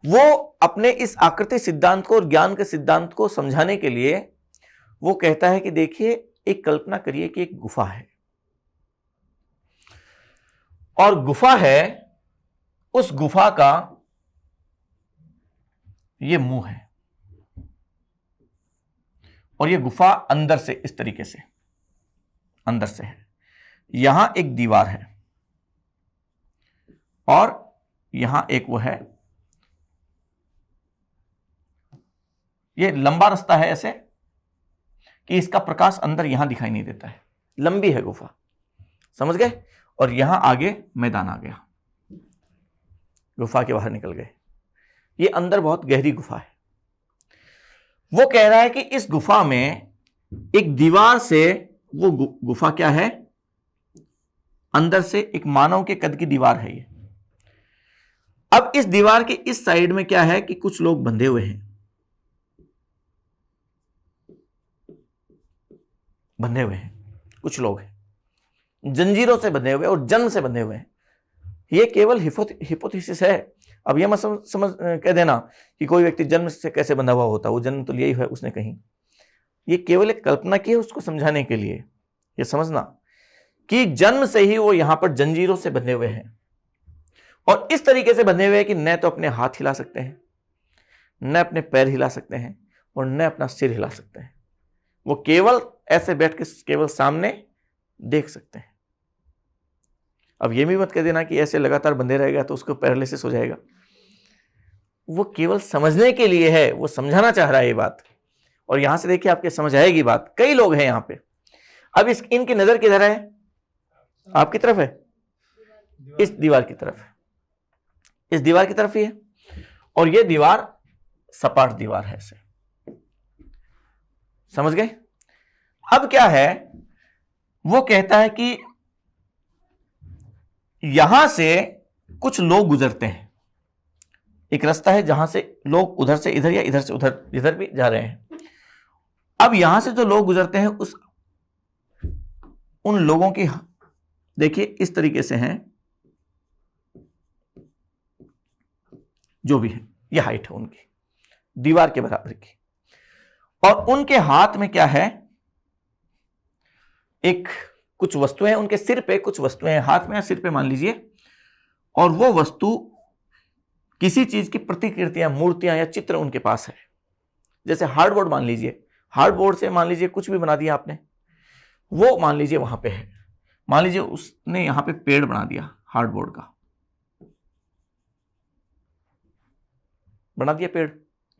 वो अपने इस आकृति सिद्धांत को और ज्ञान के सिद्धांत को समझाने के लिए वो कहता है कि देखिए, एक कल्पना करिए कि एक गुफा है, और गुफा है, उस गुफा का ये मुंह है, और ये गुफा अंदर से इस तरीके से अंदर से है। यहां एक दीवार है और यहां एक वो है, ये लंबा रास्ता है ऐसे कि इसका प्रकाश अंदर यहां दिखाई नहीं देता है, लंबी है गुफा, समझ गए? और यहां आगे मैदान आ गया, गुफा के बाहर निकल गए। ये अंदर बहुत गहरी गुफा है। वो कह रहा है कि इस गुफा में एक दीवार से, वो गुफा क्या है, अंदर से एक मानव के कद की दीवार है ये। अब इस दीवार के इस साइड में क्या है कि कुछ लोग बंधे हुए हैं, बंधे हुए हैं, कुछ लोग हैं जंजीरों से बंधे हुए और जन्म से बंधे हुए हैं। ये केवल हिपोथेसिस है। अब ये मत समझ कह देना कि कोई व्यक्ति जन्म से कैसे बंधा हुआ होता, वो जन्म तो लिया ही है उसने कहीं। ये केवल एक कल्पना की है उसको समझाने के लिए। ये समझना कि जन्म से ही वो यहां पर जंजीरों से बंधे हुए हैं, और इस तरीके से बंधे हुए हैं कि न तो अपने हाथ हिला सकते हैं, न अपने पैर हिला सकते हैं, और न अपना सिर हिला सकते हैं। वो केवल ऐसे बैठ के केवल सामने देख सकते हैं। अब ये भी मत कह देना कि ऐसे लगातार बंधे रहेगा तो उसको पैरालिसिस हो जाएगा। वो केवल समझने के लिए है, वो समझाना चाह रहा है ये बात। और यहां से देखिए आपके समझ आएगी बात। कई लोग हैं यहां पे। अब इनकी नजर किधर है? आपकी तरफ है, इस दीवार की तरफ है, इस दीवार की तरफ ही है। और ये दीवार सपाट दीवार है ऐसे, समझ गए? अब क्या है, वो कहता है कि यहां से कुछ लोग गुजरते हैं। एक रास्ता है जहां से लोग उधर से इधर या इधर से उधर, जिधर भी जा रहे हैं। अब यहां से जो लोग गुजरते हैं उन लोगों की देखिए इस तरीके से हैं, जो भी है, यह हाइट है उनकी दीवार के बराबर की। और उनके हाथ में क्या है, एक कुछ वस्तुएं, उनके सिर पे कुछ वस्तुएं हैं, हाथ में या सिर पे मान लीजिए। और वो वस्तु किसी चीज की प्रतिकृतियां, मूर्तियां या चित्र उनके पास है। जैसे हार्डबोर्ड मान लीजिए, हार्डबोर्ड से मान लीजिए कुछ भी बना दिया आपने, वो मान लीजिए वहां पे है। मान लीजिए उसने यहां पे पेड़ बना दिया, हार्डबोर्ड का बना दिया पेड़,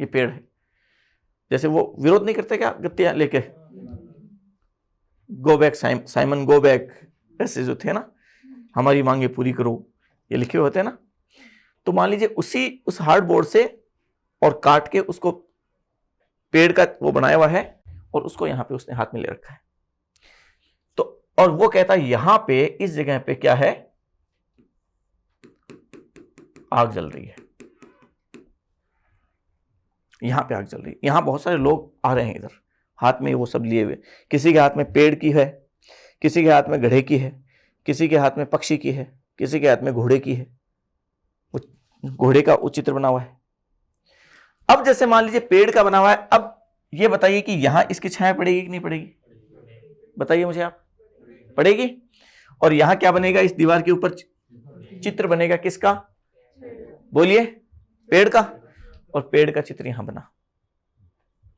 ये पेड़ है। जैसे वो विरोध नहीं करते क्या गत्तियां लेके, go back Simon go back, ऐसे जो थे ना, हमारी मांगे पूरी करो, ये लिखे होते हैं ना। तो मान लीजिए उस हार्डबोर्ड से और काट के उसको पेड़ का वो बनाया हुआ है, और उसको यहां पे उसने हाथ में ले रखा है। तो और वो कहता है यहां पे इस जगह पे क्या है, आग जल रही है, यहां पे आग जल रही है। यहां बहुत सारे लोग आ रहे हैं इधर, हाथ में वो सब लिए हुए। किसी के हाथ में पेड़ की है, किसी के हाथ में गधे की है, किसी के हाथ में पक्षी की है, किसी के हाथ में घोड़े की है, घोड़े का वो चित्र बना हुआ है। अब जैसे मान लीजिए पेड़ का बना हुआ है। अब ये बताइए कि यहां इसकी छाया पड़ेगी कि नहीं पड़ेगी? बताइए मुझे आप, पड़ेगी। और यहां क्या बनेगा, इस दीवार के ऊपर चित्र बनेगा, किसका? बोलिए, पेड़ का। और पेड़ का चित्र यहां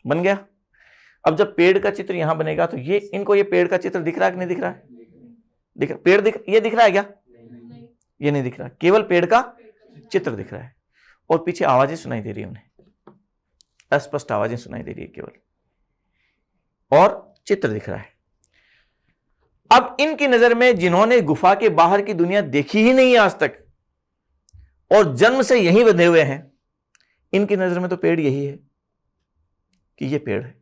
बन गया। अब जब पेड़ का चित्र यहां बनेगा तो ये इनको ये पेड़ का चित्र दिख रहा है कि नहीं दिख रहा है? दिख रहा, पेड़ ये दिख रहा है क्या? ये नहीं दिख रहा, केवल पेड़ का चित्र दिख रहा है। और पीछे आवाजें सुनाई दे रही है, उन्हें अस्पष्ट आवाजें सुनाई दे रही है केवल, और चित्र दिख रहा है। अब इनकी नजर में, जिन्होंने गुफा के बाहर की दुनिया देखी ही नहीं आज तक और जन्म से यहीं बंधे हुए हैं, इनकी नजर में तो पेड़ यही है कि ये पेड़ है,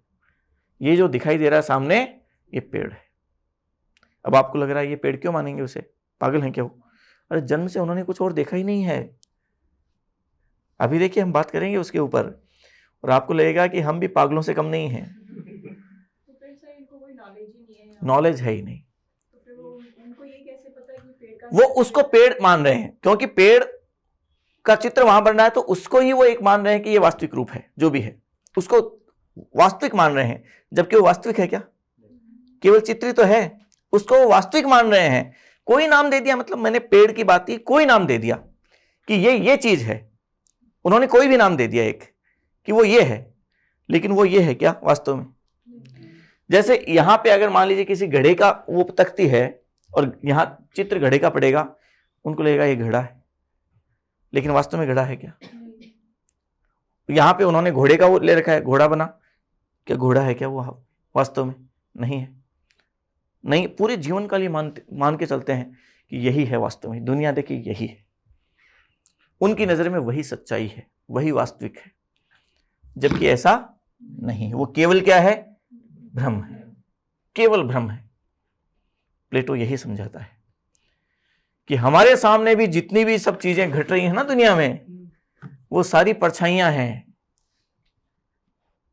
ये जो दिखाई दे रहा है सामने, ये पेड़ है। अब आपको लग रहा है ये पेड़ क्यों मानेंगे उसे, पागल हैं क्या वो? अरे जन्म से उन्होंने कुछ और देखा ही नहीं है। अभी देखिए हम बात करेंगे उसके ऊपर, और आपको लगेगा कि हम भी पागलों से कम नहीं हैं। नॉलेज है ही नहीं, वो उसको पेड़ मान रहे हैं, क्योंकि पेड़ का चित्र वहां बन रहा है तो उसको ही वो एक मान रहे हैं कि ये वास्तविक रूप है, जो भी है उसको वास्तविक मान रहे हैं, जबकि वो वास्तविक है क्या? केवल चित्र तो है, उसको वो वास्तविक मान रहे हैं। कोई नाम दे दिया, मतलब मैंने पेड़ की बात की, कोई नाम दे दिया कि ये चीज है, उन्होंने कोई भी नाम दे दिया एक कि वो ये है, लेकिन वो ये है क्या वास्तव में? जैसे यहां पे अगर मान लीजिए किसी घड़े का वो तख्ती है और यहां चित्र घड़े का पड़ेगा, उनको लगेगा ये घड़ा है, लेकिन वास्तव में घड़ा है क्या? यहां पे उन्होंने घोड़े का वो ले रखा है, घोड़ा बना, क्या घोड़ा है क्या वो वास्तव में? नहीं है। नहीं, पूरे जीवन काल ये मान के चलते हैं कि यही है वास्तव में, दुनिया देखिए यही है। उनकी नजर में वही सच्चाई है, वही वास्तविक है, जबकि ऐसा नहीं है। वो केवल क्या है? भ्रम है, केवल भ्रम है। प्लेटो यही समझाता है कि हमारे सामने भी जितनी भी सब चीजें घट रही हैं ना दुनिया में, वो सारी परछाइयां हैं,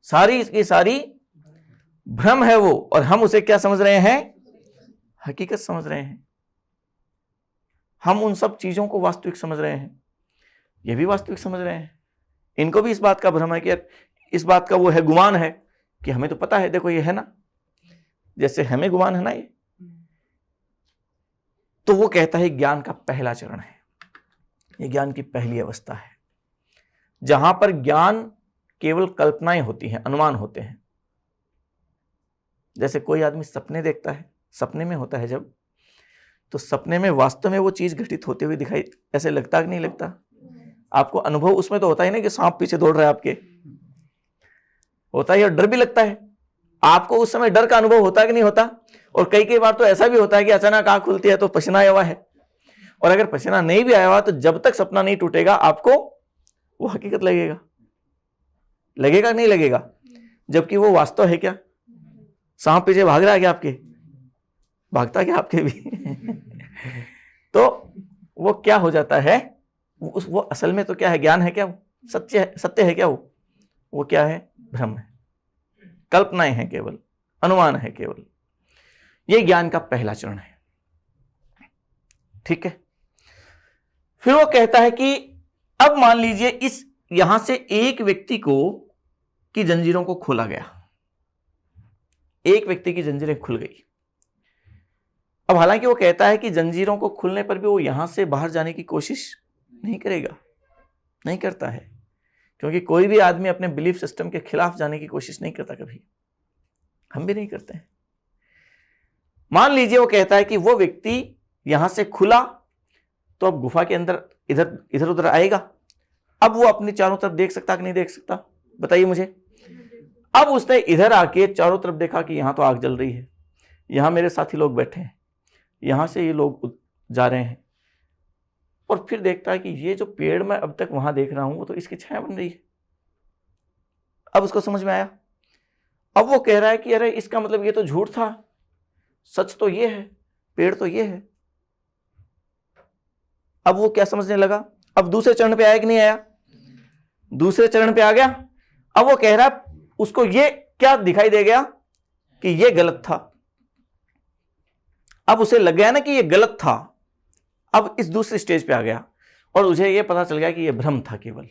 सारी की सारी भ्रम है वो, और हम उसे क्या समझ रहे हैं? हकीकत समझ रहे हैं। हम उन सब चीजों को वास्तविक समझ रहे हैं, ये भी वास्तविक समझ रहे हैं। इनको भी इस बात का भ्रम है कि इस बात का वो है, गुमान है कि हमें तो पता है, देखो ये है ना, जैसे हमें गुमान है ना ये। तो वो कहता है ज्ञान का पहला चरण है, ये ज्ञान की पहली अवस्था है, जहां पर ज्ञान केवल कल्पनाएं होती हैं, अनुमान होते हैं। जैसे कोई आदमी सपने देखता है, सपने में होता है जब, तो सपने में वास्तव में वो चीज घटित होते हुए दिखाई ऐसे लगता कि नहीं लगता? आपको अनुभव उसमें तो होता ही नहीं कि सांप पीछे दौड़ रहा है आपके, होता है, और डर भी लगता है आपको। उस समय डर का अनुभव होता है कि नहीं होता? और कई बार तो ऐसा भी होता है कि अचानक आंख खुलती है तो पसीना आया हुआ है, और अगर पसीना नहीं भी आया हुआ तो जब तक सपना नहीं टूटेगा आपको वो हकीकत लगेगा, लगेगा नहीं लगेगा? जबकि वो वास्तव है क्या? सांप पीछे भाग रहा है क्या आपके? भागता क्या आपके भी? तो वो क्या हो जाता है, वो असल में तो क्या है? ज्ञान है क्या? वो सत्य है क्या? वो क्या है? भ्रम है, कल्पनाएं हैं, केवल अनुमान है केवल। ये ज्ञान का पहला चरण है, ठीक है। फिर वो कहता है कि अब मान लीजिए इस यहां से एक व्यक्ति को की जंजीरों को खोला गया, एक व्यक्ति की जंजीरें खुल गई। अब हालांकि वो कहता है कि जंजीरों को खुलने पर भी वो यहां से बाहर जाने की कोशिश नहीं करेगा, नहीं करता है, क्योंकि कोई भी आदमी अपने बिलीफ सिस्टम के खिलाफ जाने की कोशिश नहीं करता कभी, हम भी नहीं करते हैं। मान लीजिए वो कहता है कि वो व्यक्ति यहां से खुला तो अब गुफा के अंदर इधर उधर आएगा, अब वो अपने चारों तरफ देख सकता कि नहीं देख सकता? बताइए मुझे। अब उसने इधर आके चारों तरफ देखा कि यहां तो आग जल रही है, यहां मेरे साथी लोग बैठे हैं, यहां से ये लोग जा रहे हैं, और फिर देखता है कि ये जो पेड़ मैं अब तक वहां देख रहा हूं वो तो इसकी छाया बन रही है। अब उसको समझ में आया। अब वो कह रहा है कि अरे इसका मतलब ये तो झूठ था, सच तो ये है, पेड़ तो ये है। अब वो क्या समझने लगा? अब दूसरे चरण पे आया कि नहीं आया? दूसरे चरण पे आ गया। अब वो कह रहा है, उसको ये क्या दिखाई दे गया कि ये गलत था। अब उसे लग गया ना कि ये गलत था। अब इस दूसरे स्टेज पे आ गया और मुझे ये पता चल गया कि ये भ्रम था केवल,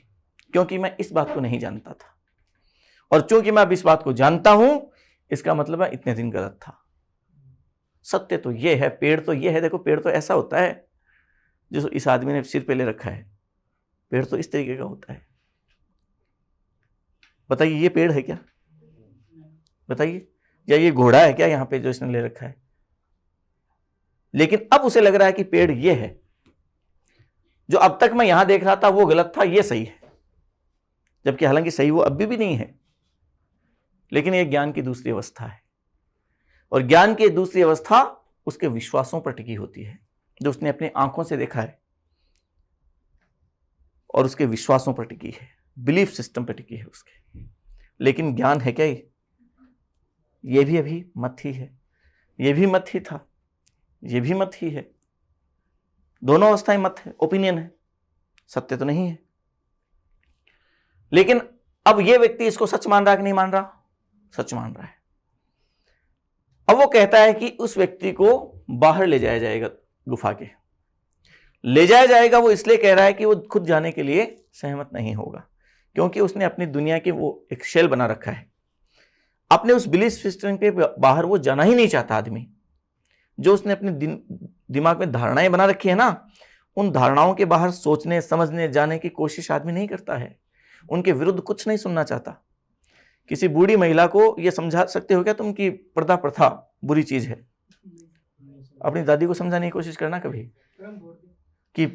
क्योंकि मैं इस बात को नहीं जानता था, और चूंकि मैं अब इस बात को जानता हूं, इसका मतलब है इतने दिन गलत था। सत्य तो ये है, पेड़ तो ये है। देखो पेड़ तो ऐसा होता है जो इस आदमी ने सिर पे ले रखा है, पेड़ तो इस तरीके का होता है। बताइए ये पेड़ है क्या? बताइए, या ये घोड़ा है क्या यहां पे जो इसने ले रखा है? लेकिन अब उसे लग रहा है कि पेड़ ये है, जो अब तक मैं यहां देख रहा था वो गलत था, ये सही है, जबकि हालांकि सही वो अभी भी नहीं है। लेकिन यह ज्ञान की दूसरी अवस्था है, और ज्ञान की दूसरी अवस्था उसके विश्वासों पर टिकी होती है, जो उसने अपनी आंखों से देखा है और उसके विश्वासों पर टिकी है, बिलीफ सिस्टम पर टिकी है उसके। लेकिन ज्ञान है क्या? ये भी अभी मत ही है, ये भी मत ही था, ये भी मत ही है। दोनों अवस्थाएं मत है, ओपिनियन है, सत्य तो नहीं है। लेकिन अब ये व्यक्ति इसको सच मान रहा कि नहीं मान रहा? सच मान रहा है। अब वो कहता है कि उस व्यक्ति को बाहर ले जाया जाएगा गुफा के, ले जाया जाएगा वो इसलिए कह रहा है कि वो खुद जाने के लिए सहमत नहीं होगा, क्योंकि उसने अपनी दुनिया की वो एक शेल बना रखा है। अपने उस बिलीफ सिस्टम के बाहर वो जाना ही नहीं चाहता आदमी। जो उसने अपने दिमाग में धारणाएं बना रखी है ना, उन धारणाओं के बाहर सोचने, समझने, जाने की कोशिश आदमी नहीं करता है। उनके विरुद्ध कुछ नहीं सुनना चाहता। किसी बूढ़ी महिला को यह समझा सकते हो क्या तुम कि पर्दा प्रथा बुरी चीज है? अपनी दादी को समझाने की कोशिश करना कभी कि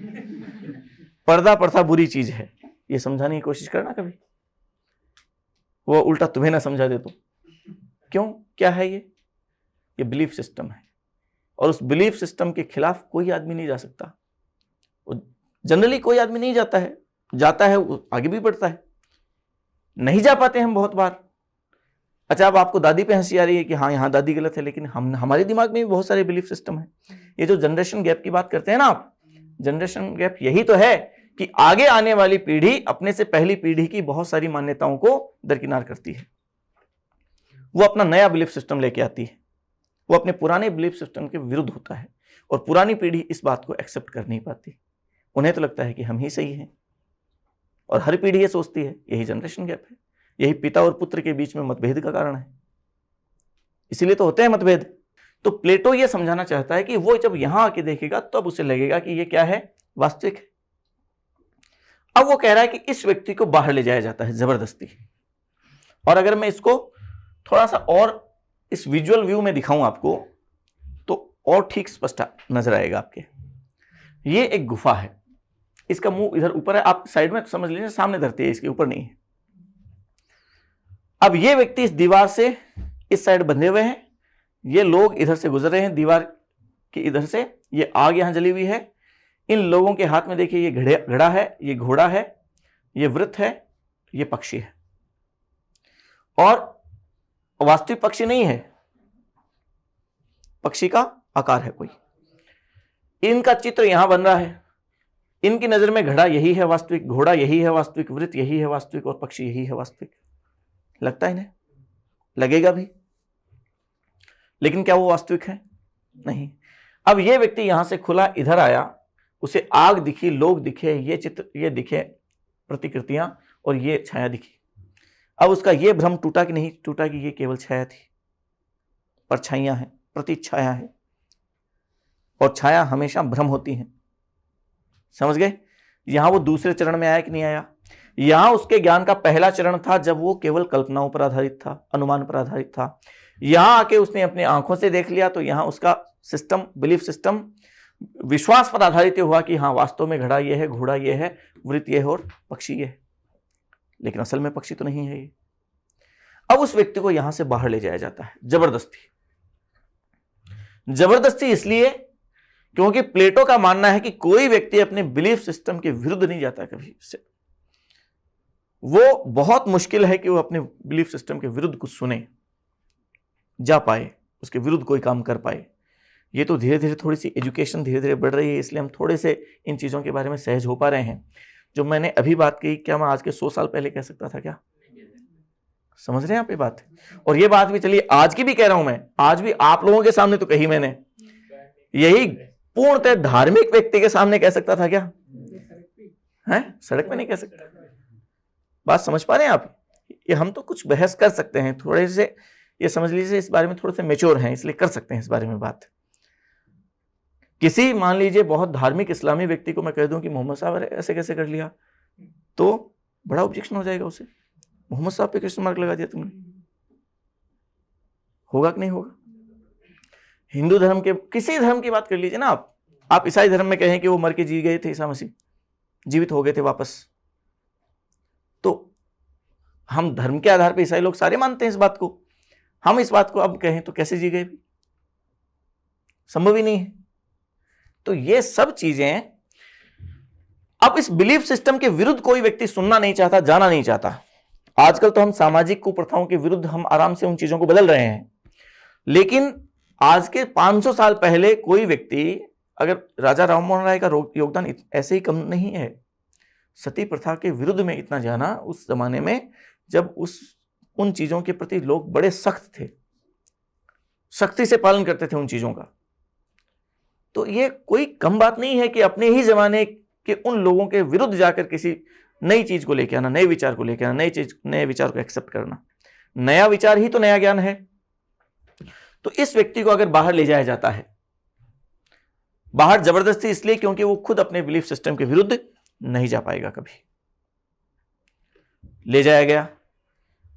पर्दा प्रथा बुरी चीज है, ये समझाने की कोशिश करना कभी। वो उल्टा तुम्हें ना समझा दे तो क्यों? क्या है ये बिलीफ सिस्टम है। और उस बिलीफ सिस्टम के खिलाफ कोई आदमी नहीं जा सकता। जनरली कोई आदमी नहीं जाता है, जाता है वो आगे भी बढ़ता है। नहीं जा पाते हम बहुत बार। अच्छा, अब आपको दादी पे हंसी आ रही है कि हाँ यहाँ दादी गलत है, लेकिन हमारे दिमाग में भी बहुत सारे बिलीफ सिस्टम है। ये जो जनरेशन गैप की बात करते हैं ना आप, जनरेशन गैप यही तो है कि आगे आने वाली पीढ़ी अपने से पहली पीढ़ी की बहुत सारी मान्यताओं को दरकिनार करती है। वो अपना नया बिलीफ सिस्टम लेके आती है, वो अपने पुराने बिलीफ सिस्टम के विरुद्ध होता है, और पुरानी पीढ़ी इस बात को एक्सेप्ट कर नहीं पाती। उन्हें तो लगता है कि हम ही सही हैं, और हर पीढ़ी ये सोचती है। यही जनरेशन गैप है, यही पिता और पुत्र के बीच में मतभेद का कारण है। इसीलिए तो होते हैं मतभेद। तो प्लेटो ये समझाना चाहता है कि वो जब यहां आके देखेगा तब उसे लगेगा कि ये क्या है, वास्तविक है। अब वो कह रहा है कि इस व्यक्ति को बाहर ले जाया जाता है जबरदस्ती। और अगर मैं इसको थोड़ा सा और इस विजुअल व्यू में दिखाऊं आपको, तो और ठीक स्पष्ट नजर आएगा आपके। ये एक गुफा है, इसका मुंह इधर ऊपर है, आप साइड में समझ लीजिए, सामने धरती है, इसके ऊपर नहीं है। अब ये व्यक्ति इस दीवार से इस साइड बंधे हुए हैं, ये लोग इधर से गुजर रहे हैं दीवार के इधर से, ये आग यहां जली हुई है। इन लोगों के हाथ में देखिए ये घड़ा है, ये घोड़ा है, ये वृत्त है, ये पक्षी है। और वास्तविक पक्षी नहीं है, पक्षी का आकार है कोई। इनका चित्र यहां बन रहा है। इनकी नजर में घड़ा यही है वास्तविक, घोड़ा यही है वास्तविक, वृत्त यही है वास्तविक, और पक्षी यही है वास्तविक। लगता है इन्हें, लगेगा भी, लेकिन क्या वो वास्तविक है? नहीं। अब ये व्यक्ति यहां से खुला इधर आया, उसे आग दिखी, लोग दिखे, ये चित्र ये दिखे, प्रतिकृतियां, और ये छाया दिखी। अब उसका ये भ्रम टूटा कि नहीं टूटा कि ये केवल छाया थी, परछाइयां हैं, प्रतिछाया है, और छाया हमेशा भ्रम होती है। समझ गए? यहां वो दूसरे चरण में आया कि नहीं आया? यहां उसके ज्ञान का पहला चरण था जब वो केवल कल्पनाओं पर आधारित था, अनुमान पर आधारित था। यहां आके उसने अपनी आंखों से देख लिया, तो यहां उसका सिस्टम, बिलीफ सिस्टम विश्वास पर आधारित हुआ कि हाँ वास्तव में घड़ा ये है, घोड़ा ये है, वृत्त ये है, और पक्षी ये है। लेकिन असल में पक्षी तो नहीं है ये। अब उस व्यक्ति को यहां से बाहर ले जाया जाता है जबरदस्ती। जबरदस्ती इसलिए क्योंकि प्लेटो का मानना है कि कोई व्यक्ति अपने बिलीफ सिस्टम के विरुद्ध नहीं जाता कभी से। वो बहुत मुश्किल है कि वो अपने बिलीफ सिस्टम के विरुद्ध कुछ सुने, जा पाए, उसके विरुद्ध कोई काम कर पाए। ये तो धीरे धीरे थोड़ी सी एजुकेशन धीरे धीरे बढ़ रही है, इसलिए हम थोड़े से इन चीज़ों के बारे में सहज हो पा रहे हैं। जो मैंने अभी बात की, क्या मैं आज के 100 साल पहले कह सकता था क्या? समझ रहे हैं आप ये बात? और ये बात भी चलिए आज की भी कह रहा हूं मैं, आज भी आप लोगों के सामने तो कही मैंने, यही पूर्णतः धार्मिक व्यक्ति के सामने कह सकता था क्या? है सड़क पे नहीं कह सकता। बात समझ पा रहे हैं आप? ये हम तो कुछ बहस कर सकते हैं, थोड़े से ये समझ लीजिए इस बारे में थोड़े से मेच्योर हैं, इसलिए कर सकते हैं इस बारे में बात। किसी मान लीजिए बहुत धार्मिक इस्लामी व्यक्ति को मैं कह दूं कि मोहम्मद साहब ऐसे कैसे कर लिया, तो बड़ा ऑब्जेक्शन हो जाएगा उसे। मोहम्मद साहब पे क्वेश्चन मार्क लगा दिया तुमने, होगा कि नहीं होगा? हिंदू धर्म के किसी धर्म की बात कर लीजिए ना आप ईसाई धर्म में कहें कि वो मर के जी गए थे, ईसा मसीह जीवित हो गए थे वापस, तो हम धर्म के आधार पर ईसाई लोग सारे मानते हैं इस बात को। हम इस बात को अब कहें तो कैसे जी गए? संभव ही नहीं है। तो ये सब चीजें, अब इस बिलीफ सिस्टम के विरुद्ध कोई व्यक्ति सुनना नहीं चाहता, जाना नहीं चाहता। आजकल तो हम सामाजिक कुप्रथाओं के विरुद्ध हम आराम से उन चीजों को बदल रहे हैं, लेकिन आज के 500 साल पहले कोई व्यक्ति, अगर राजा राम मोहन राय का योगदान ऐसे ही कम नहीं है, सती प्रथा के विरुद्ध में इतना जाना उस जमाने में जब उन चीजों के प्रति लोग बड़े सख्त थे, सख्ती से पालन करते थे उन चीजों का। तो ये कोई कम बात नहीं है कि अपने ही जमाने के उन लोगों के विरुद्ध जाकर किसी नई चीज को लेकर आना, नए विचार को लेकर आना, नए विचार को एक्सेप्ट करना। नया विचार ही तो नया ज्ञान है। तो इस व्यक्ति को अगर बाहर ले जाया जाता है, बाहर जबरदस्ती इसलिए क्योंकि वो खुद अपने बिलीफ सिस्टम के विरुद्ध नहीं जा पाएगा, कभी ले जाया गया।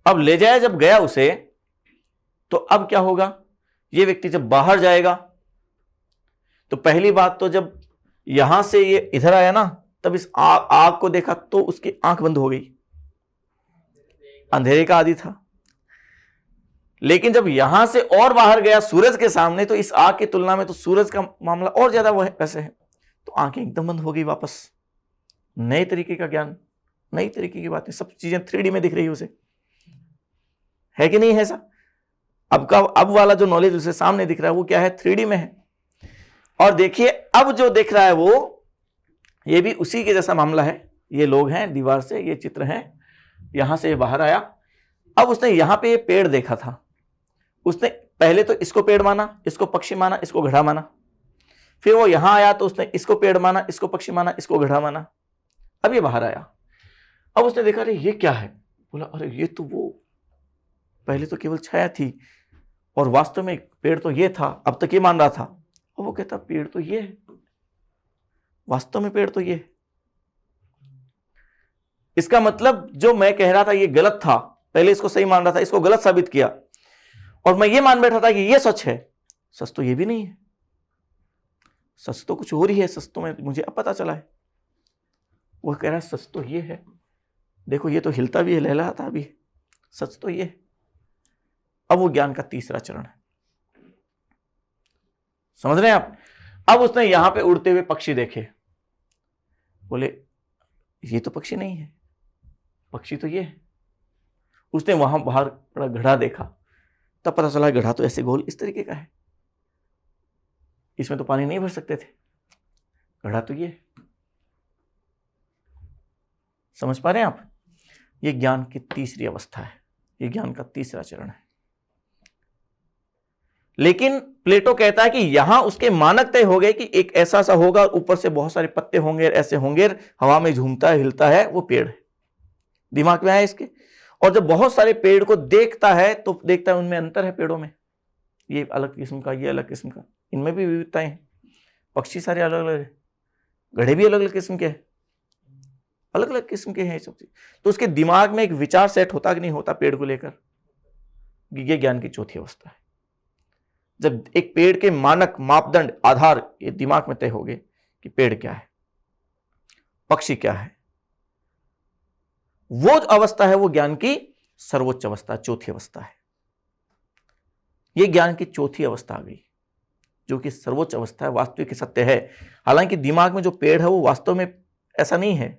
अब ले जाया जब गया उसे, तो अब क्या होगा, ये व्यक्ति जब बाहर जाएगा तो पहली बात तो जब यहां से ये इधर आया ना, तब इस आग को देखा तो उसकी आंख बंद हो गई, अंधेरे का आदी था। लेकिन जब यहां से और बाहर गया सूरज के सामने, तो इस आग की तुलना में तो सूरज का मामला और ज्यादा वैसे है, तो आंखें एकदम बंद हो गई वापस। नए तरीके का ज्ञान, नई तरीके की बातें, सब चीजें 3D में दिख रही है उसे, है कि नहीं है ऐसा? अब वाला जो नॉलेज उसे सामने दिख रहा है वो क्या है, 3D में है। और देखिए अब जो दिख रहा है वो, ये भी उसी के जैसा मामला है। ये लोग हैं दीवार से, ये चित्र हैं, यहां से बाहर आया। अब उसने यहां पे ये पेड़ देखा था, उसने पहले तो इसको पेड़ माना, इसको पक्षी माना, इसको घड़ा माना। फिर वो यहां आया तो उसने इसको पेड़ माना, इसको पक्षी माना, इसको घड़ा माना। अब ये बाहर आया, अब उसने देखा अरे ये क्या है, बोला अरे ये तो वो पहले तो केवल छाया थी और वास्तव में पेड़ तो ये था, अब तक ये मान रहा था। और वो कहता पेड़ तो ये है, वास्तव में पेड़ तो ये है। इसका मतलब जो मैं कह रहा था ये गलत था, पहले इसको सही मान रहा था, इसको गलत साबित किया, और मैं ये मान बैठा था कि ये सच है। सच तो ये भी नहीं है, सच तो कुछ और ही है, सच तो मुझे अब पता चला है। वह कह रहा है सच तो ये है, देखो ये तो हिलता भी है, लहलहाता भी है, सच तो ये है। अब वो ज्ञान का तीसरा चरण है, समझ रहे हैं आप? अब उसने यहां पे उड़ते हुए पक्षी देखे, बोले ये तो पक्षी नहीं है, पक्षी तो ये है। उसने वहां बाहर बड़ा घड़ा देखा, तब पता चला घड़ा तो ऐसे गोल इस तरीके का है, इसमें तो पानी नहीं भर सकते थे, घड़ा तो ये है। समझ पा रहे हैं आप? ये ज्ञान की तीसरी अवस्था है, ये ज्ञान का तीसरा चरण है। लेकिन प्लेटो कहता है कि यहां उसके मानक तय हो गए कि एक ऐसा सा होगा, ऊपर से बहुत सारे पत्ते होंगे, ऐसे होंगे, हवा में झूमता है, हिलता है, वो पेड़ है, दिमाग में आया इसके। और जब बहुत सारे पेड़ को देखता है तो देखता है उनमें अंतर है पेड़ों में, ये अलग किस्म का, ये अलग किस्म का, इनमें भी विविधताएं हैं। पक्षी सारे अलग अलग है, घड़े भी अलग अलग किस्म के हैं, अलग अलग किस्म के हैं सब चीज। तो उसके दिमाग में एक विचार सेट होता कि नहीं होता पेड़ को लेकर, ये ज्ञान की चौथी अवस्था है। जब एक पेड़ के मानक, मापदंड, आधार ये दिमाग में तय हो गए कि पेड़ क्या है, पक्षी क्या है, वो अवस्था है, वो ज्ञान की सर्वोच्च अवस्था, चौथी अवस्था है। ये ज्ञान की चौथी अवस्था आ गई, जो कि सर्वोच्च अवस्था है, वास्तविक सत्य है। हालांकि दिमाग में जो पेड़ है वो वास्तव में ऐसा नहीं है,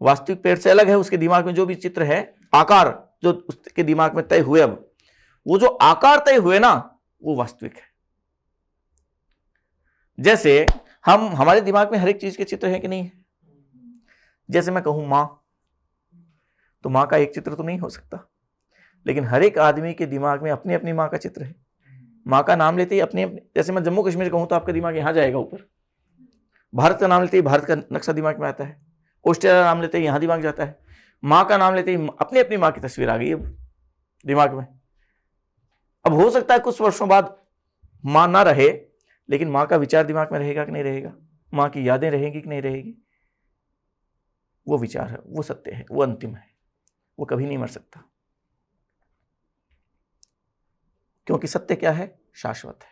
वास्तविक पेड़ से अलग है। उसके दिमाग में जो भी चित्र है, आकार जो उसके दिमाग में तय हुए, अब वो जो आकार तय हुए ना, वो वास्तविक है। जैसे हमारे दिमाग में हर एक चीज के चित्र है कि नहीं है? जैसे मैं कहूं मां, तो मां का एक चित्र तो नहीं हो सकता, लेकिन हर एक आदमी के दिमाग में अपनी अपनी मां का चित्र है। मां का नाम लेते ही अपने अपने, जैसे मैं जम्मू कश्मीर कहूं तो आपका दिमाग यहां जाएगा ऊपर, भारत का नाम लेते ही भारत का नक्शा दिमाग में आता है, ऑस्ट्रेलिया का नाम लेते ही यहां दिमाग जाता है। मां का नाम लेते ही अपनी अपनी मां की तस्वीर आ गई अब दिमाग में। अब हो सकता है कुछ वर्षों बाद मां ना रहे, लेकिन मां का विचार दिमाग में रहेगा कि नहीं रहेगा, मां की यादें रहेंगी कि नहीं रहेगी। वो विचार है, वो सत्य है, वो अंतिम है, वो कभी नहीं मर सकता। क्योंकि सत्य क्या है? शाश्वत है,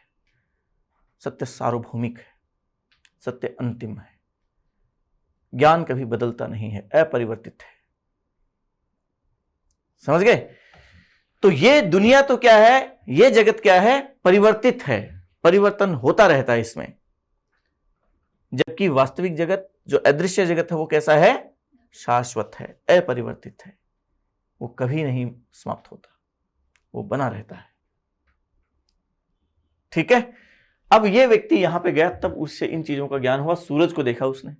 सत्य सार्वभौमिक है, सत्य अंतिम है। ज्ञान कभी बदलता नहीं है, अपरिवर्तित है। समझ गए? तो ये दुनिया तो क्या है, ये जगत क्या है? परिवर्तित है, परिवर्तन होता रहता है इसमें। जबकि वास्तविक जगत, जो अदृश्य जगत है, वो कैसा है? शाश्वत है, अपरिवर्तित है, वो कभी नहीं समाप्त होता, वो बना रहता है। ठीक है? अब ये व्यक्ति यहां पे गया, तब उससे इन चीजों का ज्ञान हुआ। सूरज को देखा उसने,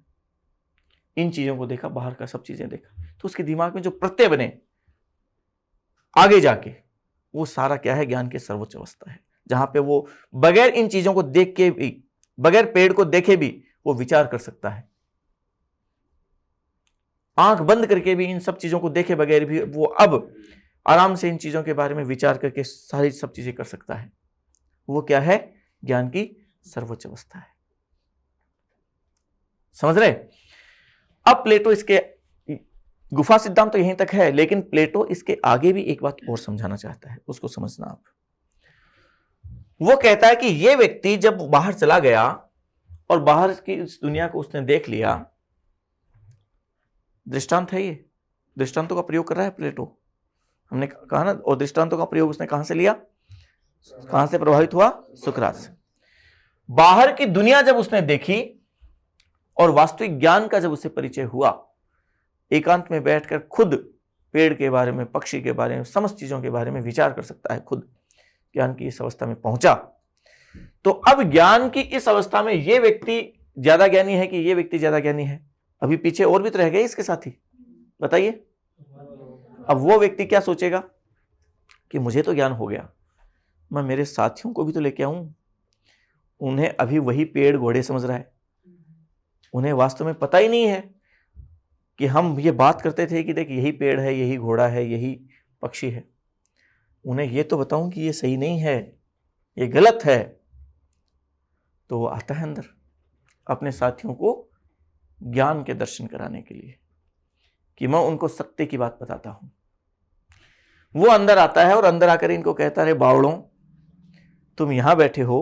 इन चीजों को देखा, बाहर का सब चीजें देखा, तो उसके दिमाग में जो प्रत्यय बने आगे जाके, वो सारा क्या है? ज्ञान की सर्वोच्च अवस्था है, जहां पे वो बगैर इन चीजों को देख के भी, बगैर पेड़ को देखे भी वो विचार कर सकता है, आंख बंद करके भी इन सब चीजों को देखे बगैर भी वो अब आराम से इन चीजों के बारे में विचार करके सारी सब चीजें कर सकता है। वो क्या है? ज्ञान की सर्वोच्च अवस्था है। समझ रहे? अब प्लेटो इसके गुफा सिद्धांत तो यहीं तक है, लेकिन प्लेटो इसके आगे भी एक बात और समझाना चाहता है, उसको समझना आप। वो कहता है कि ये व्यक्ति जब बाहर चला गया और बाहर की इस दुनिया को उसने देख लिया, दृष्टांत है ये, दृष्टांतों का प्रयोग कर रहा है प्लेटो, हमने कहा ना। और दृष्टांतों का प्रयोग उसने कहां से लिया? कहां से प्रभावित हुआ? सुकरात से। बाहर की दुनिया जब उसने देखी और वास्तविक ज्ञान का जब उसे परिचय हुआ, एकांत में बैठकर खुद पेड़ के बारे में, पक्षी के बारे में, समस्त चीजों के बारे में विचार कर सकता है, खुद ज्ञान की इस अवस्था में पहुंचा। तो अब ज्ञान की इस अवस्था में यह व्यक्ति ज्यादा ज्ञानी है कि यह व्यक्ति ज्यादा ज्ञानी है? अभी पीछे और भी तो रह गए इसके साथ ही, बताइए। अब वो व्यक्ति क्या सोचेगा कि मुझे तो ज्ञान हो गया, मैं मेरे साथियों को भी तो लेके आऊं। उन्हें अभी वही पेड़ घोड़े समझ रहा है, उन्हें वास्तव में पता ही नहीं है कि हम ये बात करते थे कि देख यही पेड़ है, यही घोड़ा है, यही पक्षी है। उन्हें ये तो बताऊं कि ये सही नहीं है, ये गलत है। तो वो आता है अंदर अपने साथियों को ज्ञान के दर्शन कराने के लिए, कि मैं उनको सत्य की बात बताता हूं। वो अंदर आता है और अंदर आकर इनको कहता है, बावड़ों तुम यहां बैठे हो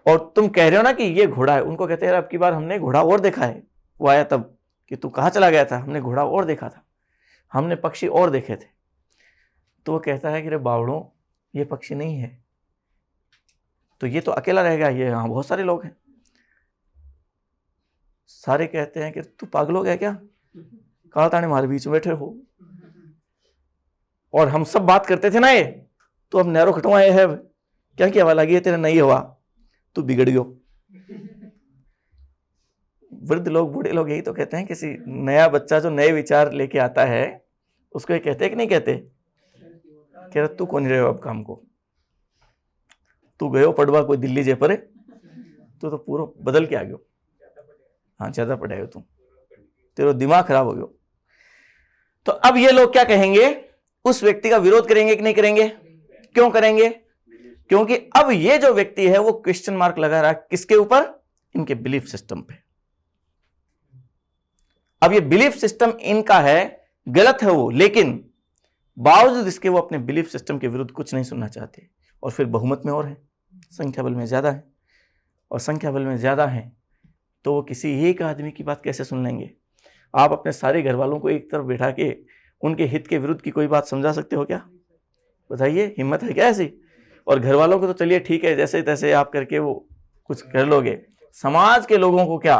और तुम कह रहे हो ना कि ये घोड़ा है। उनको कहते हैं अब की बार हमने घोड़ा और देखा है। वो आया तब कि तू कहां चला गया था? हमने घोड़ा और देखा था, हमने पक्षी और देखे थे। तो वो कहता है कि रे बावड़ों, ये पक्षी नहीं है, तो ये तो अकेला रहेगा, ये यहां बहुत सारे लोग हैं। सारे कहते हैं कि तू पागल हो गया क्या? काल ताने हमारे बीच में बैठे हो, और हम सब बात करते थे ना, ये तो अब नैरो खटवाए है, क्या क्या हवा लगी है तेरे? नहीं हवा, तू बिगड़ गयो। वृद्ध लोग, बूढ़े लोग यही तो कहते हैं, किसी नया बच्चा जो नए विचार लेके आता है उसको ये कहते हैं कि नहीं कहते? कह रहा तू कौन रहे हो अब काम को, तू गयो पढ़वा कोई दिल्ली जे परे, तू तो पूरा बदल के आ गयो। हाँ, ज्यादा पढ़ाए हो तुम, तेरा दिमाग खराब हो गयो। तो अब ये लोग क्या कहेंगे? उस व्यक्ति का विरोध करेंगे कि नहीं करेंगे? क्यों करेंगे? क्योंकि अब ये जो व्यक्ति है वो क्वेश्चन मार्क लगा रहा है किसके ऊपर? इनके बिलीफ सिस्टम पे। अब ये बिलीफ सिस्टम इनका है, गलत है वो, लेकिन बावजूद इसके वो अपने बिलीफ सिस्टम के विरुद्ध कुछ नहीं सुनना चाहते। और फिर बहुमत में और है, संख्या बल में ज्यादा है, और संख्या बल में ज्यादा है तो वो किसी एक आदमी की बात कैसे सुन लेंगे? आप अपने सारे घर वालों को एक तरफ बैठा के उनके हित के विरुद्ध की कोई बात समझा सकते हो क्या? बताइए, हिम्मत है क्या ऐसी? और घर वालों को तो चलिए ठीक है, जैसे तैसे आप करके वो कुछ कर लोगे। समाज के लोगों को क्या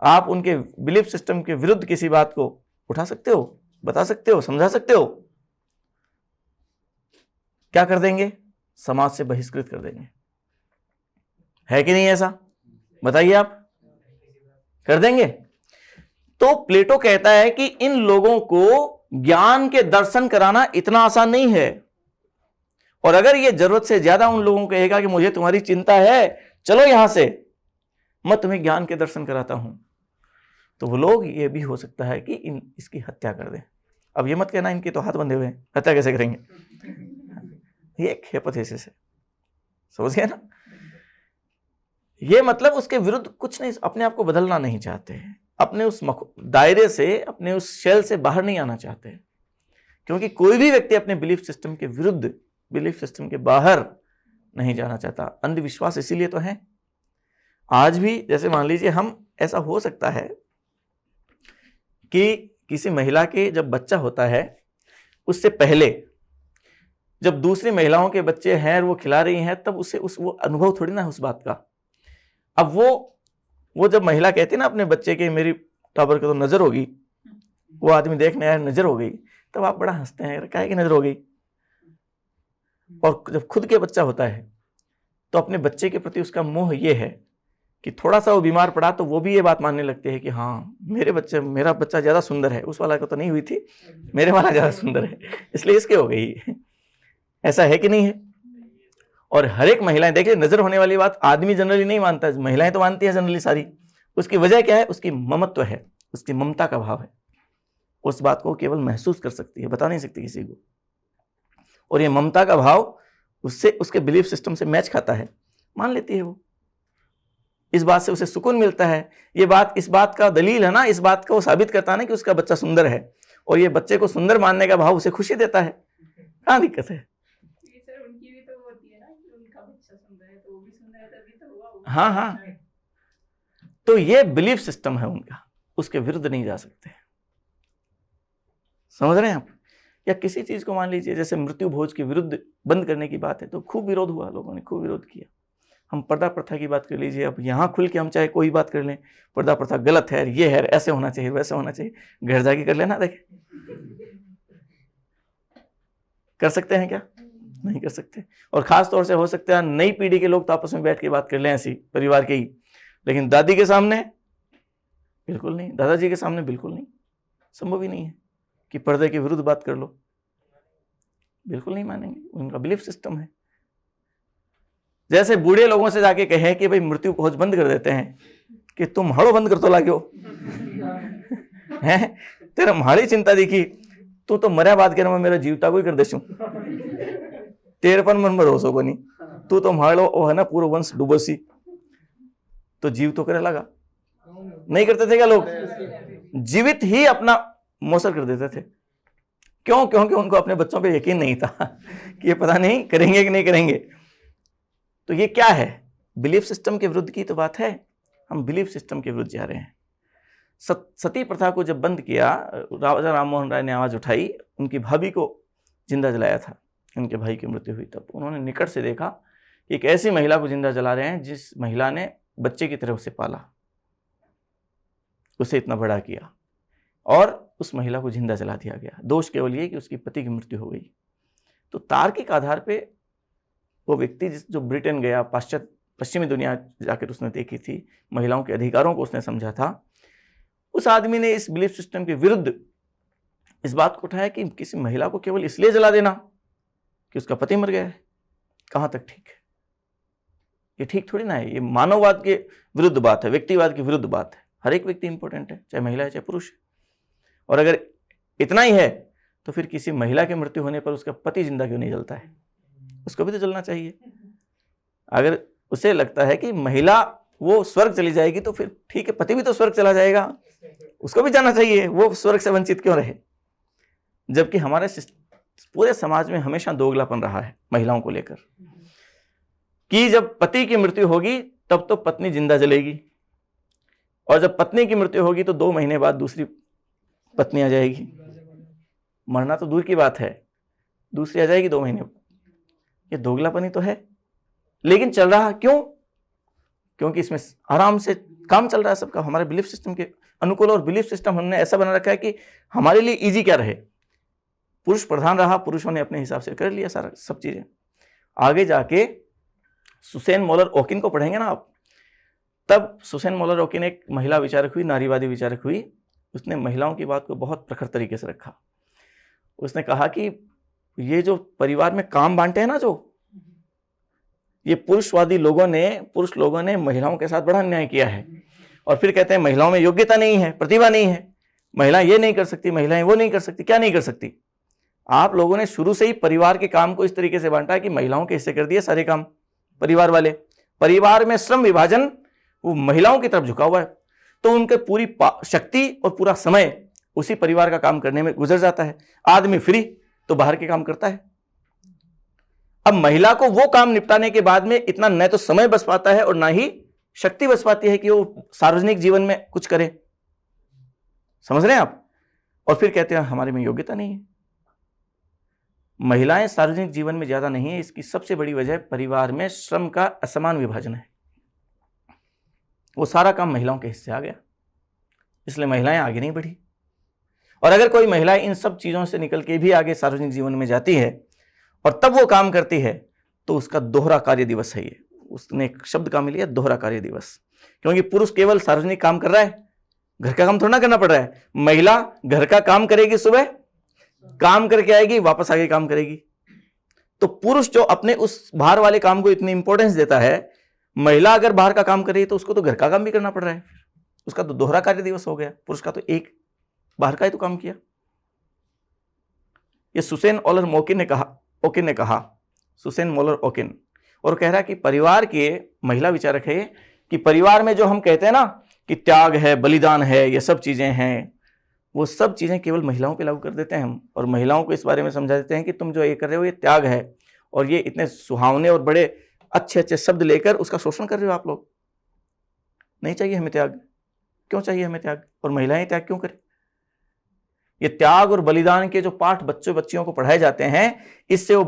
आप उनके बिलीफ सिस्टम के विरुद्ध किसी बात को उठा सकते हो, बता सकते हो, समझा सकते हो? क्या कर देंगे? समाज से बहिष्कृत कर देंगे। है कि नहीं ऐसा? बताइए, आप कर देंगे? तो प्लेटो कहता है कि इन लोगों को ज्ञान के दर्शन कराना इतना आसान नहीं है। और अगर ये जरूरत से ज्यादा उन लोगों को कहेगा कि मुझे तुम्हारी चिंता है, चलो यहां से, मैं तुम्हें ज्ञान के दर्शन कराता हूं, तो वो लोग ये भी हो सकता है कि इसकी हत्या कर दें। अब ये मत कहना इनके तो हाथ बंधे हुए हैं, हत्या कैसे करेंगे? ये एक हाइपोथेसिस है, समझ गए ना? ये मतलब उसके विरुद्ध कुछ नहीं, अपने आप को बदलना नहीं चाहते, अपने उस दायरे से, अपने उस शेल से बाहर नहीं आना चाहते। क्योंकि कोई भी व्यक्ति अपने बिलीफ सिस्टम के विरुद्ध, बिलीफ सिस्टम के बाहर नहीं जाना चाहता। अंधविश्वास इसीलिए तो है। आज भी जैसे मान लीजिए, हम ऐसा हो सकता है कि किसी महिला के जब बच्चा होता है, उससे पहले जब दूसरी महिलाओं के बच्चे हैं वो खिला रही हैं, तब उसे वो अनुभव थोड़ी ना है उस बात का। अब वो जब महिला कहती है ना अपने बच्चे के मेरी टाबर को तो नजर होगी, वो आदमी देखने आया नजर हो गई, तब आप बड़ा हंसते हैं, क्या है कि नजर हो गई। और जब खुद के बच्चा होता है तो अपने बच्चे के प्रति उसका मोह ये है कि थोड़ा सा वो बीमार पड़ा तो वो भी ये बात मानने लगते हैं कि हाँ मेरा बच्चा ज्यादा सुंदर है, उस वाला को तो नहीं हुई थी, मेरे वाला ज्यादा सुंदर है, इसलिए इसके हो गई। ऐसा है कि नहीं है? और हर एक महिलाएं, देखिए नजर होने वाली बात आदमी जनरली नहीं मानता है, महिलाएं तो मानती है जनरली सारी। उसकी वजह क्या है? उसकी ममत्व है, उसकी ममता का भाव है। उस बात को केवल महसूस कर सकती है, बता नहीं सकती किसी को। और ये ममता का भाव उससे, उसके बिलीफ सिस्टम से मैच खाता है, मान लेती है वो। इस बात से उसे सुकून मिलता है। ये बात, इस बात का दलील है ना, इस बात को साबित करता है ना कि उसका बच्चा सुंदर है, और ये बच्चे को सुंदर मानने का भाव उसे खुशी देता है। कहाँ दिक्कत है? हाँ हाँ, तो ये बिलीफ सिस्टम है उनका, उसके विरुद्ध नहीं जा सकते। समझ रहे हैं आप? या किसी चीज को मान लीजिए, जैसे मृत्यु भोज के विरुद्ध बंद करने की बात है, तो खूब विरोध हुआ, लोगों ने खूब विरोध किया। हम पर्दा प्रथा की बात कर लीजिए, अब यहाँ खुल के हम चाहे कोई बात कर लें, पर्दा प्रथा गलत है, ये है, ऐसे होना चाहिए, वैसे होना चाहिए, घर जाके कर लेना। देखे, कर सकते हैं क्या? नहीं कर सकते। और खास तौर से हो सकता है नई पीढ़ी के लोग तो आपस में बैठ के बात कर लें ऐसी, परिवार के ही, लेकिन दादी के सामने बिल्कुल नहीं, दादाजी के सामने बिल्कुल नहीं, संभव ही नहीं है कि पर्दे के विरुद्ध बात कर लो, बिल्कुल नहीं मानेंगे, उनका बिलीफ सिस्टम है। जैसे बूढ़े लोगों से जाके कहें कि भाई मृत्यु भोज बंद कर देते हैं, कि तुम हड़ो बंद कर तो लागे हो हैं, तेरा माड़ी चिंता दिखी, तू तो मरिया बात कर, मैं मेरा जीवता को ही कर देशू, तेरे पर मन भरोसा को नहीं, तू तो माड़ो वो है ना पूरा वंश डूबसी, तो जीव तो करे लगा। नहीं करते थे क्या लोग? जीवित ही अपना मोसर कर देते थे। क्यों? क्योंकि उनको अपने बच्चों पे यकीन नहीं था कि ये पता नहीं करेंगे कि नहीं करेंगे। तो ये क्या है? बिलीफ सिस्टम के विरुद्ध की तो बात है। हम बिलीफ सिस्टम के विरुद्ध जा रहे हैं। सती प्रथा को जब बंद किया, राजा राम मोहन राय ने आवाज उठाई, उनकी भाभी को जिंदा जलाया था, उनके भाई की मृत्यु हुई, तब उन्होंने निकट से देखा कि एक ऐसी महिला को जिंदा जला रहे हैं जिस महिला ने बच्चे की तरह उसे पाला, उसे इतना बड़ा किया, और उस महिला को जिंदा जला दिया गया। दोष केवल ये कि उसकी पति की मृत्यु हो गई। तो तार्किक आधार पे वो व्यक्ति जो ब्रिटेन गया, पश्चिमी दुनिया जाकर उसने देखी थी, महिलाओं के अधिकारों को उसने समझा था, उस आदमी ने इस बिलीफ सिस्टम के विरुद्ध इस बात को उठाया कि किसी महिला को केवल इसलिए जला देना कि उसका पति मर गया है, कहां तक ठीक है? ये ठीक थोड़ी ना है। ये मानववाद के विरुद्ध बात है, व्यक्तिवाद के विरुद्ध बात है। हर एक व्यक्ति इंपॉर्टेंट है, चाहे महिला है चाहे पुरुष है। और अगर इतना ही है तो फिर किसी महिला की मृत्यु होने पर उसका पति जिंदा क्यों नहीं जलता है? उसको भी तो जलना चाहिए। अगर उसे लगता है कि महिला वो स्वर्ग चली जाएगी तो फिर ठीक है, पति भी तो स्वर्ग चला जाएगा, उसको भी जाना चाहिए, वो स्वर्ग से वंचित क्यों रहे? जबकि हमारे पूरे समाज में हमेशा दोगलापन रहा है महिलाओं को लेकर, कि जब पति की मृत्यु होगी तब तो पत्नी जिंदा जलेगी, और जब पत्नी की मृत्यु होगी तो 2 महीने बाद दूसरी पत्नी आ जाएगी। मरना तो दूर की बात है, दूसरी आ जाएगी 2 महीने। ये दोगलापन ही तो है। लेकिन चल रहा क्यों? क्योंकि इसमें आराम से काम चल रहा है सबका, हमारे बिलीफ सिस्टम के अनुकूल। और बिलीफ सिस्टम हमने ऐसा बना रखा है कि हमारे लिए इजी क्या रहे, पुरुष प्रधान रहा, पुरुषों ने अपने हिसाब से कर लिया सारा सब चीजें। आगे जाके सुसेन मोलर ओकिन को पढ़ेंगे ना आप, तब सुसेन मोलर ओकिन एक महिला विचारक हुई, नारीवादी विचारक हुई। उसने महिलाओं की बात को बहुत प्रखर तरीके से रखा। उसने कहा कि ये जो परिवार में काम बांटे हैं ना, जो ये पुरुष लोगों ने महिलाओं के साथ बड़ा अन्याय किया है। और फिर कहते हैं महिलाओं में योग्यता नहीं है, प्रतिभा नहीं है, महिला ये नहीं कर सकती, महिलाएं वो नहीं कर सकती। क्या नहीं कर सकती? आप लोगों ने शुरू से ही परिवार के काम को इस तरीके से बांटा कि महिलाओं के हिस्से कर दिए सारे काम परिवार वाले। परिवार में श्रम विभाजन वो महिलाओं की तरफ झुका हुआ है, तो उनके पूरी शक्ति और पूरा समय उसी परिवार का काम करने में गुजर जाता है। आदमी फ्री तो बाहर के काम करता है। अब महिला को वो काम निपटाने के बाद में इतना न तो समय बच पाता है और ना ही शक्ति बच पाती है कि वो सार्वजनिक जीवन में कुछ करे। समझ रहे हैं आप? और फिर कहते हैं हमारे में योग्यता नहीं है। महिलाएं सार्वजनिक जीवन में ज्यादा नहीं है, इसकी सबसे बड़ी वजह परिवार में श्रम का असमान विभाजन है। वो सारा काम महिलाओं के हिस्से आ गया, इसलिए महिलाएं आगे नहीं बढ़ी। और अगर कोई महिला इन सब चीजों से निकल के भी आगे सार्वजनिक जीवन में जाती है और तब वो काम करती है, तो उसका दोहरा कार्य दिवस है ये। उसने एक शब्द काम लिया, दोहरा कार्य दिवस। क्योंकि पुरुष केवल सार्वजनिक काम कर रहा है, घर का काम थोड़ा ना करना पड़ रहा है। महिला घर का काम करेगी, सुबह काम करके आएगी, वापस आगे काम करेगी। तो पुरुष जो अपने उस बाहर वाले काम को इतनी इंपॉर्टेंस देता है, महिला अगर बाहर का काम कर रही है तो उसको तो घर का काम भी करना पड़ रहा है, उसका तो दोहरा कार्य दिवस हो गया। पुरुष का तो एक बाहर का ही तो काम किया। ये सुसेन ओलर मोकिन ने कहा सुसेन मोलर ओकिन, और कह रहा है कि परिवार के महिला विचारक है कि परिवार में जो हम कहते हैं ना कि त्याग है, बलिदान है, ये सब चीजें हैं, वो सब चीजें केवल महिलाओं पे लागू कर देते हैं हम, और महिलाओं को इस बारे में समझा देते हैं कि तुम जो ये कर रहे हो ये त्याग है, और ये इतने सुहावने और बड़े अच्छे अच्छे शब्द लेकर उसका शोषण कर रहे हो आप लोग। नहीं चाहिए हमें त्याग। क्यों चाहिए हमें त्याग? और महिलाएं त्याग क्यों करें? ये त्याग और बलिदान के जो पाठ बच्चियों को पढ़ाए जाते हैं, इससे वो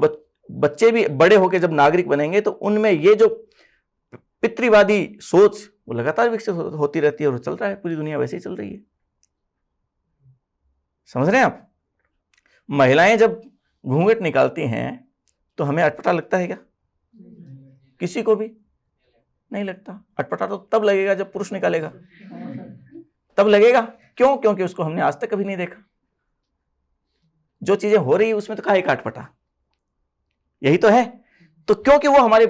बच्चे भी बड़े होकर जब नागरिक बनेंगे तो उनमें ये जो पितृवादी सोच वो लगातार विकसित होती रहती है, और चल रहा है, पूरी दुनिया वैसे ही चल रही है। समझ रहे हैं आप? महिलाएं जब घूंघट निकालती हैं तो हमें अटपटा लगता है क्या? किसी को भी नहीं लगता। अटपटा तो तब लगेगा जब पुरुष निकालेगा, तब लगेगा। क्यों? क्योंकि उसको हमने आज तक कभी नहीं देखा। जो चीजें हो रही है उसमें तो काहे का अटपटा, यही तो है। तो क्योंकि वो हमारे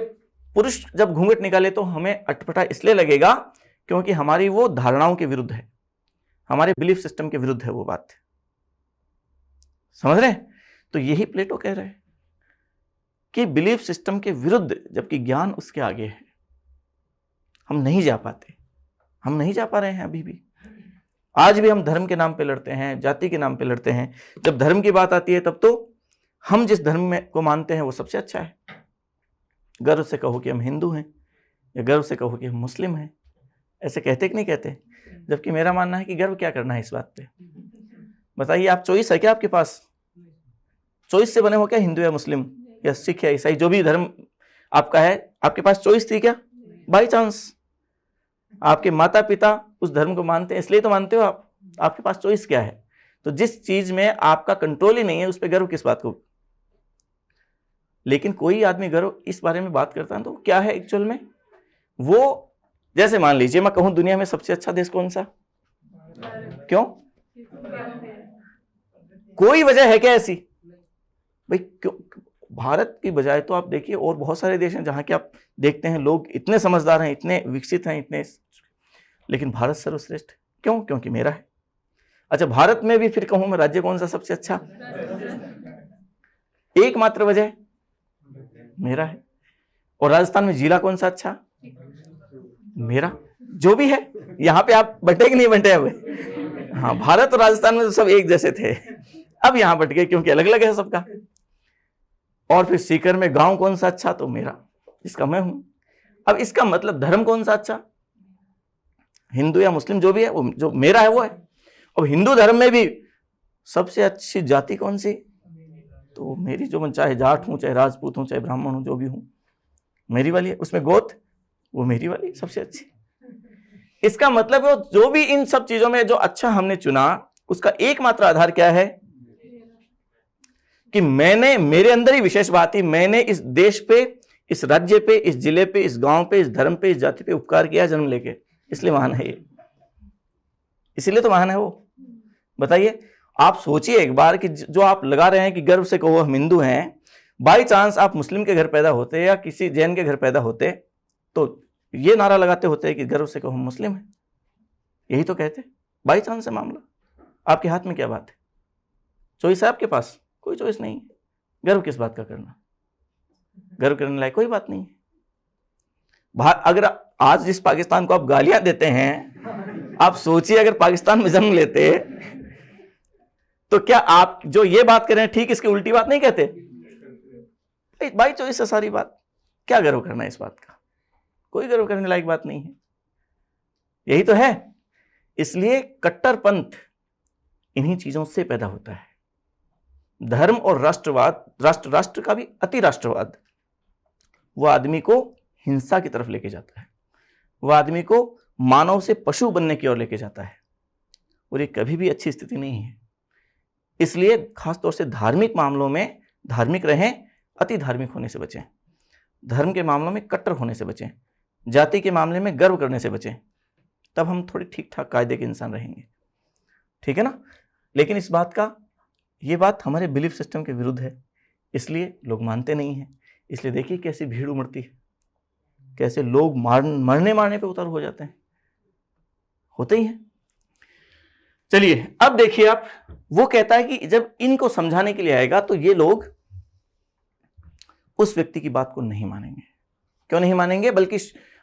पुरुष जब घूंघट निकाले तो हमें अटपटा इसलिए लगेगा क्योंकि हमारी वो धारणाओं के विरुद्ध है, हमारे बिलीफ सिस्टम के विरुद्ध है वो बात। समझ रहे हैं? तो यही प्लेटो कह रहे हैं कि बिलीफ सिस्टम के विरुद्ध, जबकि ज्ञान उसके आगे है। हम नहीं जा पाते, हम नहीं जा पा रहे हैं अभी भी। आज भी हम धर्म के नाम पे लड़ते हैं, जाति के नाम पे लड़ते हैं। जब धर्म की बात आती है तब तो हम जिस धर्म में को मानते हैं वो सबसे अच्छा है। गर्व से कहो कि हम हिंदू हैं, या गर्व से कहो कि हम मुस्लिम हैं। ऐसे कहते कि नहीं कहते? जबकि मेरा मानना है कि गर्व क्या करना है इस बात पे। बताइए, आप चॉइस है क्या आपके पास? चॉइस से बने हो क्या हिंदू या मुस्लिम या सिख या ईसाई, जो भी धर्म आपका है, आपके पास चॉइस थी क्या? बाई चांस आपके माता पिता उस धर्म को मानते हैं, इसलिए तो मानते हो आप। आपके पास चॉइस क्या है? तो जिस चीज में आपका कंट्रोल ही नहीं है उस पर गर्व किस बात को? लेकिन कोई आदमी गर्व इस बारे में बात करता है तो क्या है एक्चुअल में वो? जैसे मान लीजिए मैं कहूं दुनिया में सबसे अच्छा देश कौन सा? क्यों? कोई वजह है क्या ऐसी? भाई क्यों? भारत की बजाय तो आप देखिए और बहुत सारे देश हैं जहां के आप देखते हैं लोग इतने समझदार हैं, इतने विकसित हैं, इतने, लेकिन भारत सर्वश्रेष्ठ क्यों? क्योंकि मेरा है। अच्छा, भारत में भी फिर कहूं मैं राज्य कौन सा सबसे अच्छा? एकमात्र वजह मेरा है। और राजस्थान में जिला कौन सा अच्छा? मेरा। जो भी है, यहां पे आप बंटे कि नहीं बंटे हुए? हाँ, भारत और राजस्थान में तो सब एक जैसे थे, अब यहां बंट गए क्योंकि अलग अलग है सबका। और फिर सीकर में गांव कौन सा अच्छा? तो मेरा, जिसका मैं हूं। अब इसका मतलब धर्म कौन सा अच्छा? हिंदू या मुस्लिम जो भी है, वो जो मेरा है वो है। अब हिंदू धर्म में भी सबसे अच्छी जाति कौन सी? तो मेरी, जो मैं चाहे जाट हूं, चाहे राजपूत हूं, चाहे ब्राह्मण हूं, जो भी हूं, मेरी वाली है। उसमें गोत, वो मेरी वाली सबसे अच्छी। इसका मतलब है जो भी इन सब चीजों में जो अच्छा हमने चुना, उसका एकमात्र आधार क्या है? कि मैंने, मेरे अंदर ही विशेष बात ही, मैंने इस देश पे, इस राज्य पे, इस जिले पे, इस गांव पे, इस धर्म पे, इस जाति पे उपकार किया जन्म लेके, इसलिए महान है ये। इसीलिए तो महान है वो। बताइए, आप सोचिए एक बार कि जो आप लगा रहे हैं कि गर्व से कहो हम हिंदू हैं, बाई चांस आप मुस्लिम के घर पैदा होते या किसी जैन के घर पैदा होते तो ये नारा लगाते होते कि गर्व से कहो हम मुस्लिम हैं। यही तो कहते। बाई चांस है मामला। आपके हाथ में क्या बात है? चॉइस है आपके पास? कोई चॉइस नहीं है। गर्व किस बात का करना? गर्व करने लायक कोई बात नहीं है। अगर आज जिस पाकिस्तान को आप गालियां देते हैं, आप सोचिए अगर पाकिस्तान में जन्म लेते तो क्या आप जो ये बात कर रहे हैं ठीक इसकी उल्टी बात नहीं कहते? बाई चॉइस है सारी बात। क्या गर्व करना है इस बात का? कोई गर्व करने लायक बात नहीं है। यही तो है। इसलिए कट्टरपंथ इन्हीं चीजों से पैदा होता है। धर्म और राष्ट्रवाद, राष्ट्र का भी अति राष्ट्रवाद, वह आदमी को हिंसा की तरफ लेके जाता है, वह आदमी को मानव से पशु बनने की ओर लेके जाता है, और ये कभी भी अच्छी स्थिति नहीं है। इसलिए खासतौर से धार्मिक मामलों में धार्मिक रहें, अति धार्मिक होने से बचें। धर्म के मामलों में कट्टर होने से बचें, जाति के मामले में गर्व करने से बचें। तब हम थोड़े ठीक ठाक कायदे के इंसान रहेंगे। ठीक है ना? लेकिन इस बात का, ये बात हमारे बिलीफ सिस्टम के विरुद्ध है। इसलिए लोग मानते नहीं हैं। इसलिए देखिए कैसी भीड़ उमड़ती है, कैसे लोग मरने पे उतर हो जाते हैं, होते ही हैं। चलिए अब देखिए आप, वो कहता है कि जब इनको समझाने के लिए आएगा तो ये लोग उस व्यक्ति की बात को नहीं मानेंगे। क्यों नहीं मानेंगे? बल्कि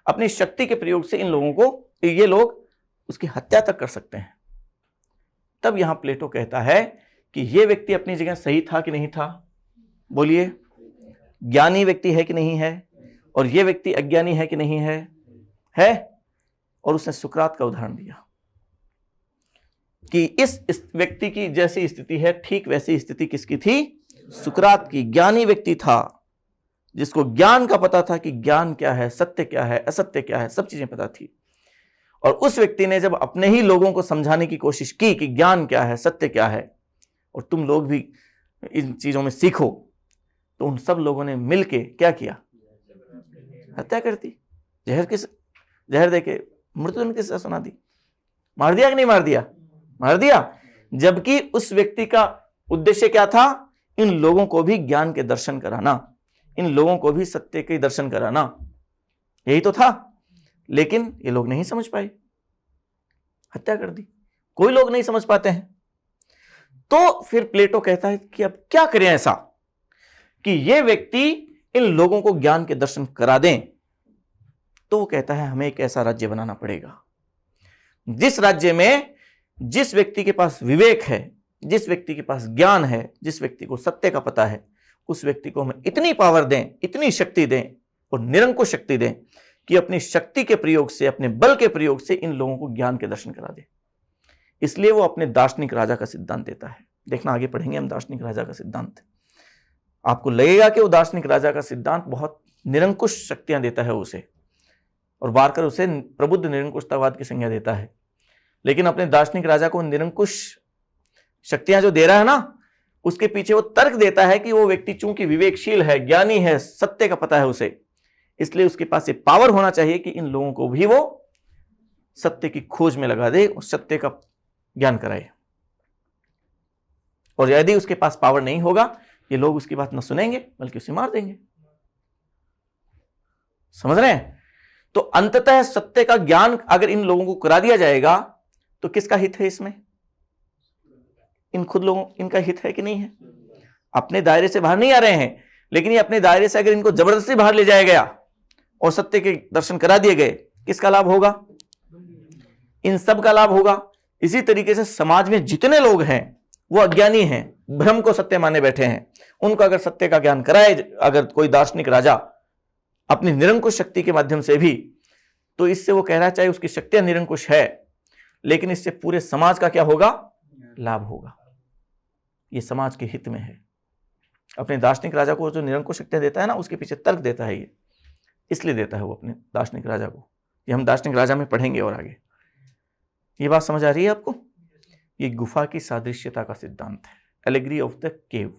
अपनी शक्ति के प्रयोग से इन लोगों को, ये लोग उसकी हत्या तक कर सकते हैं। तब यहां प्लेटो कहता है कि यह व्यक्ति अपनी जगह सही था कि नहीं था? बोलिए, ज्ञानी व्यक्ति है कि नहीं है? और यह व्यक्ति अज्ञानी है कि नहीं है? है। और उसने सुकरात का उदाहरण दिया कि इस व्यक्ति की जैसी स्थिति है, ठीक वैसी स्थिति किसकी थी? सुकरात की। ज्ञानी व्यक्ति था, जिसको ज्ञान का पता था कि ज्ञान क्या है, सत्य क्या है, असत्य क्या है, सब चीजें पता थी। और उस व्यक्ति ने जब अपने ही लोगों को समझाने की कोशिश की कि ज्ञान क्या है, सत्य क्या है, और तुम लोग भी इन चीजों में सीखो, तो उन सब लोगों ने मिलके क्या किया? हत्या कर दी। जहर देके मृत्यु किस सुना दी? मार दिया कि नहीं मार दिया? मार दिया। जबकि उस व्यक्ति का उद्देश्य क्या था? इन लोगों को भी ज्ञान के दर्शन कराना, इन लोगों को भी सत्य के दर्शन कराना, यही तो था। लेकिन ये लोग नहीं समझ पाए, हत्या कर दी। कोई लोग नहीं समझ पाते हैं। तो फिर प्लेटो कहता है कि अब क्या करें ऐसा कि ये व्यक्ति इन लोगों को ज्ञान के दर्शन करा दें। तो वो कहता है हमें एक ऐसा राज्य बनाना पड़ेगा जिस राज्य में जिस व्यक्ति के पास विवेक है, जिस व्यक्ति के पास ज्ञान है, जिस व्यक्ति को सत्य का पता है, उस व्यक्ति को हम इतनी पावर दें, इतनी शक्ति दें और निरंकुश शक्ति दें कि अपनी शक्ति के प्रयोग से, अपने बल के प्रयोग से इन लोगों को ज्ञान के दर्शन करा दे। इसलिए वो अपने दार्शनिक राजा का सिद्धांत देता है। देखना आगे पढ़ेंगे हम दार्शनिक राजा का सिद्धांत। आपको लगेगा कि वो दार्शनिक राजा का सिद्धांत बहुत निरंकुश शक्तियां देता है उसे, और बारकर उसे प्रबुद्ध निरंकुशतावाद की संज्ञा देता है। लेकिन अपने दार्शनिक राजा को निरंकुश शक्तियां जो दे रहा है ना, उसके पीछे वो तर्क देता है कि वो व्यक्ति चूंकि विवेकशील है, ज्ञानी है, सत्य का पता है उसे, इसलिए उसके पास ये पावर होना चाहिए कि इन लोगों को भी वो सत्य की खोज में लगा दे और सत्य का ज्ञान कराए। और यदि उसके पास पावर नहीं होगा, ये लोग उसकी बात न सुनेंगे बल्कि उसे मार देंगे। समझ रहे हैं? तो अंततः सत्य का ज्ञान अगर इन लोगों को करा दिया जाएगा तो किसका हित है इसमें? इन खुद लोगों, इनका हित है कि नहीं है? अपने दायरे से बाहर नहीं आ रहे हैं, लेकिन ये अपने दायरे से अगर इनको जबरदस्ती बाहर ले जाया गया और सत्य के दर्शन करा दिए गए, किसका लाभ होगा? इन सब का लाभ होगा। इसी तरीके से समाज में जितने लोग हैं वो अज्ञानी हैं, भ्रम को सत्य माने बैठे हैं, उनको अगर सत्य का ज्ञान कराए अगर कोई दार्शनिक राजा अपनी निरंकुश शक्ति के माध्यम से भी, तो इससे वो कह रहा है चाहे उसकी शक्तियां निरंकुश है, लेकिन इससे पूरे समाज का क्या होगा? लाभ होगा। ये समाज के हित में है। अपने दार्शनिक राजा को जो निरंकुश शक्तियां देता है ना, उसके पीछे तर्क देता है, ये इसलिए देता है वो अपने दार्शनिक राजा को। ये हम दार्शनिक राजा में पढ़ेंगे और आगे। ये बात समझ आ रही है आपको? ये गुफा की सादृश्यता का सिद्धांत है, एलेगरी ऑफ द केव।